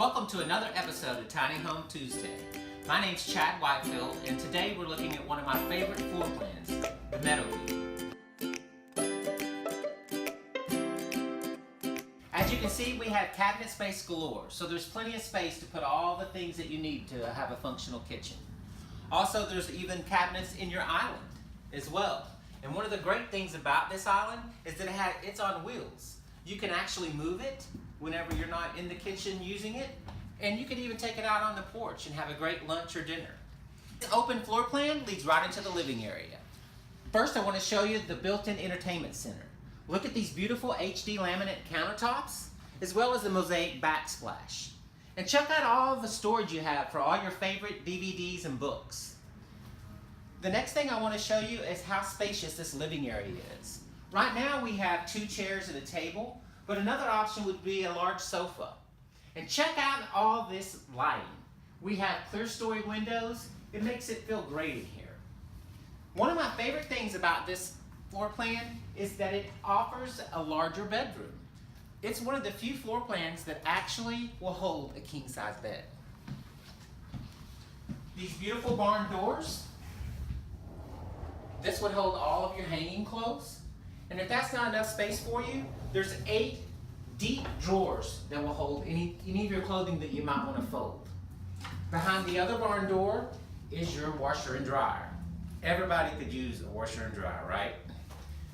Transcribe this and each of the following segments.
Welcome to another episode of Tiny Home Tuesday. My name's Chad Whitefield, and today we're looking at one of my favorite floor plans, the Meadowview. As you can see, we have cabinet space galore, so there's plenty of space to put all the things that you need to have a functional kitchen. Also, there's even cabinets in your island as well. And one of the great things about this island is that it's on wheels. You can actually move it whenever you're not in the kitchen using it, and you can even take it out on the porch and have a great lunch or dinner. The open floor plan leads right into the living area. First, I want to show you the built-in entertainment center. Look at these beautiful HD laminate countertops, as well as the mosaic backsplash. And check out all the storage you have for all your favorite DVDs and books. The next thing I want to show you is how spacious this living area is. Right now we have 2 chairs and a table, but another option would be a large sofa. And check out all this lighting. We have clear story windows. It makes it feel great in here. One of my favorite things about this floor plan is that it offers a larger bedroom. It's one of the few floor plans that actually will hold a king-size bed. These beautiful barn doors. This would hold all of your hanging clothes. And if that's not enough space for you, there's 8 deep drawers that will hold any of your clothing that you might want to fold. Behind the other barn door is your washer and dryer. Everybody could use a washer and dryer, right?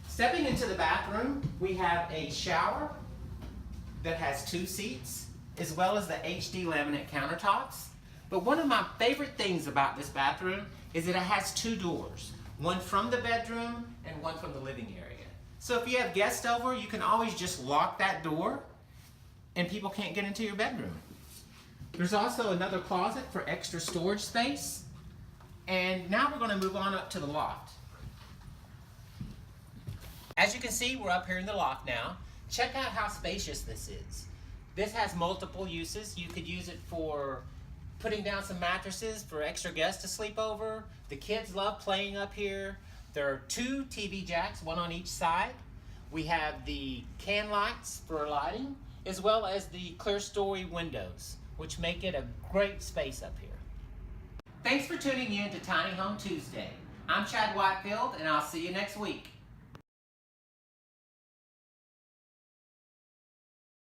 Stepping into the bathroom, we have a shower that has 2 seats, as well as the HD laminate countertops. But one of my favorite things about this bathroom is that it has 2 doors, one from the bedroom and one from the living area. So if you have guests over, you can always just lock that door and people can't get into your bedroom. There's also another closet for extra storage space. And now we're going to move on up to the loft. As you can see, we're up here in the loft now. Check out how spacious this is. This has multiple uses. You could use it for putting down some mattresses for extra guests to sleep over. The kids love playing up here. There are 2 TV jacks, one on each side. We have the can lights for lighting, as well as the clear story windows, which make it a great space up here. Thanks for tuning in to Tiny Home Tuesday. I'm Chad Whitefield, and I'll see you next week.